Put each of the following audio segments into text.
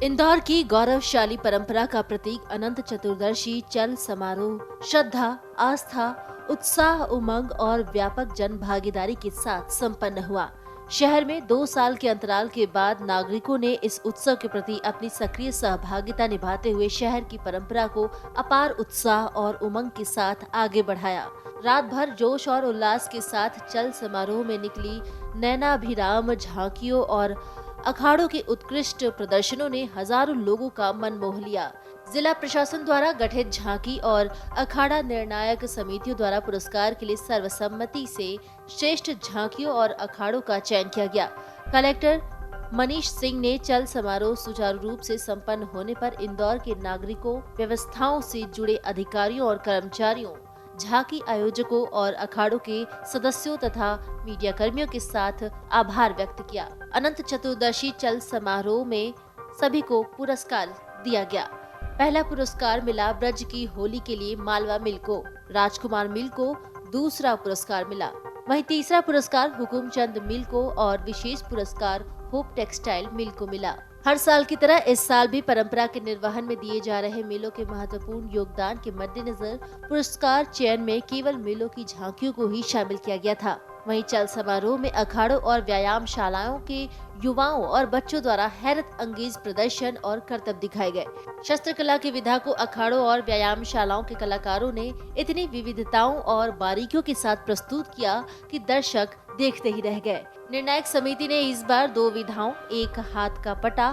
इंदौर की गौरवशाली परंपरा का प्रतीक अनंत चतुर्दशी चल समारोह श्रद्धा, आस्था, उत्साह, उमंग और व्यापक जन भागीदारी के साथ संपन्न हुआ। शहर में 2 साल के अंतराल के बाद नागरिकों ने इस उत्सव के प्रति अपनी सक्रिय सहभागिता निभाते हुए शहर की परंपरा को अपार उत्साह और उमंग के साथ आगे बढ़ाया। रात भर जोश और उल्लास के साथ चल समारोह में निकली नैनाभिराम झांकियों और अखाड़ों के उत्कृष्ट प्रदर्शनों ने हजारों लोगों का मन मोह लिया। जिला प्रशासन द्वारा गठित झांकी और अखाड़ा निर्णायक समितियों द्वारा पुरस्कार के लिए सर्वसम्मति से श्रेष्ठ झांकियों और अखाड़ों का चयन किया गया। कलेक्टर मनीष सिंह ने चल समारोह सुचारू रूप से संपन्न होने पर इंदौर के नागरिकों, व्यवस्थाओं से जुड़े अधिकारियों और कर्मचारियों, झांकी आयोजकों और अखाड़ों के सदस्यों तथा मीडिया कर्मियों के साथ आभार व्यक्त किया। अनंत चतुर्दशी चल समारोह में सभी को पुरस्कार दिया गया। पहला पुरस्कार मिला ब्रज की होली के लिए मालवा मिल को, राजकुमार मिल को दूसरा पुरस्कार मिला। वहीं तीसरा पुरस्कार हुकुमचंद मिल को और विशेष पुरस्कार होप टेक्सटाइल मिल को मिला। हर साल की तरह इस साल भी परंपरा के निर्वहन में दिए जा रहे मेलों के महत्वपूर्ण योगदान के मद्देनजर पुरस्कार चयन में केवल मेलों की झांकियों को ही शामिल किया गया था। वहीं चल समारोह में अखाड़ों और व्यायामशालाओं के युवाओं और बच्चों द्वारा हैरत अंगेज प्रदर्शन और करतब दिखाए गए। शस्त्र कला की विधा को अखाड़ों और व्यायामशालाओं के कलाकारों ने इतनी विविधताओं और बारीकियों के साथ प्रस्तुत किया कि दर्शक देखते ही रह गए। निर्णायक समिति ने इस बार 2 विधाओं, 1 हाथ का पटा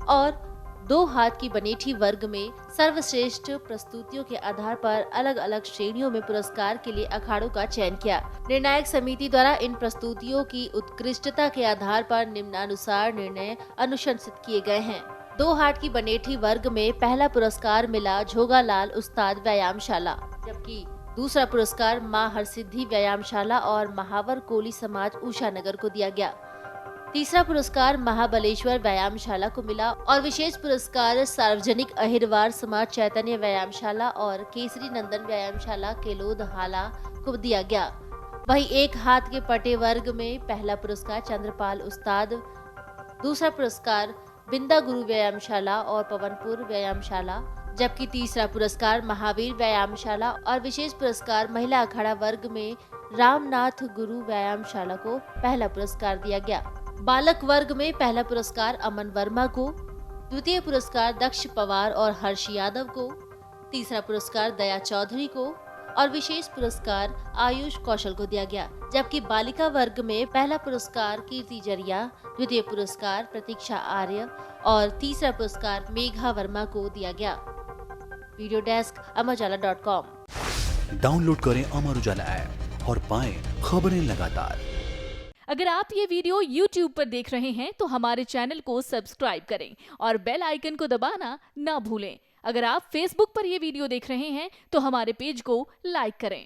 और 2 हाथ की बनेठी वर्ग में सर्वश्रेष्ठ प्रस्तुतियों के आधार पर अलग अलग श्रेणियों में पुरस्कार के लिए अखाड़ों का चयन किया। निर्णायक समिति द्वारा इन प्रस्तुतियों की उत्कृष्टता के आधार पर निम्नानुसार निर्णय अनुशंसित किए गए हैं। 2 हाथ की बनेठी वर्ग में पहला पुरस्कार मिला झोगालाल उस्ताद व्यायामशाला, जबकि दूसरा पुरस्कार मां हरसिद्धि व्यायामशाला और महावर कोली समाज उषानगर को दिया गया। तीसरा पुरस्कार महाबलेश्वर व्यायामशाला को मिला और विशेष पुरस्कार सार्वजनिक अहिरवार समाज चैतन्य व्यायामशाला और केसरी नंदन व्यायामशाला केलोद हाला को दिया गया। वहीं 1 हाथ के पटे वर्ग में पहला पुरस्कार चंद्रपाल उस्ताद, दूसरा पुरस्कार बिंदा गुरु व्यायामशाला और पवनपुर व्यायामशाला, जबकि तीसरा पुरस्कार महावीर व्यायामशाला और विशेष पुरस्कार महिला अखाड़ा वर्ग में रामनाथ गुरु व्यायामशाला को पहला पुरस्कार दिया गया। बालक वर्ग में पहला पुरस्कार अमन वर्मा को, द्वितीय पुरस्कार दक्ष पवार और हर्ष यादव को, तीसरा पुरस्कार दया चौधरी को और विशेष पुरस्कार आयुष कौशल को दिया गया। जबकि बालिका वर्ग में पहला पुरस्कार कीर्ति जरिया, द्वितीय पुरस्कार प्रतीक्षा आर्य और तीसरा पुरस्कार मेघा वर्मा को दिया गया। Video desk amarujala.com। डाउनलोड करें अमर उजाला ऐप और पाएं खबरें लगातार। अगर आप ये वीडियो YouTube पर देख रहे हैं तो हमारे चैनल को सब्सक्राइब करें और बेल आइकन को दबाना ना भूलें। अगर आप Facebook पर ये वीडियो देख रहे हैं तो हमारे पेज को लाइक करें।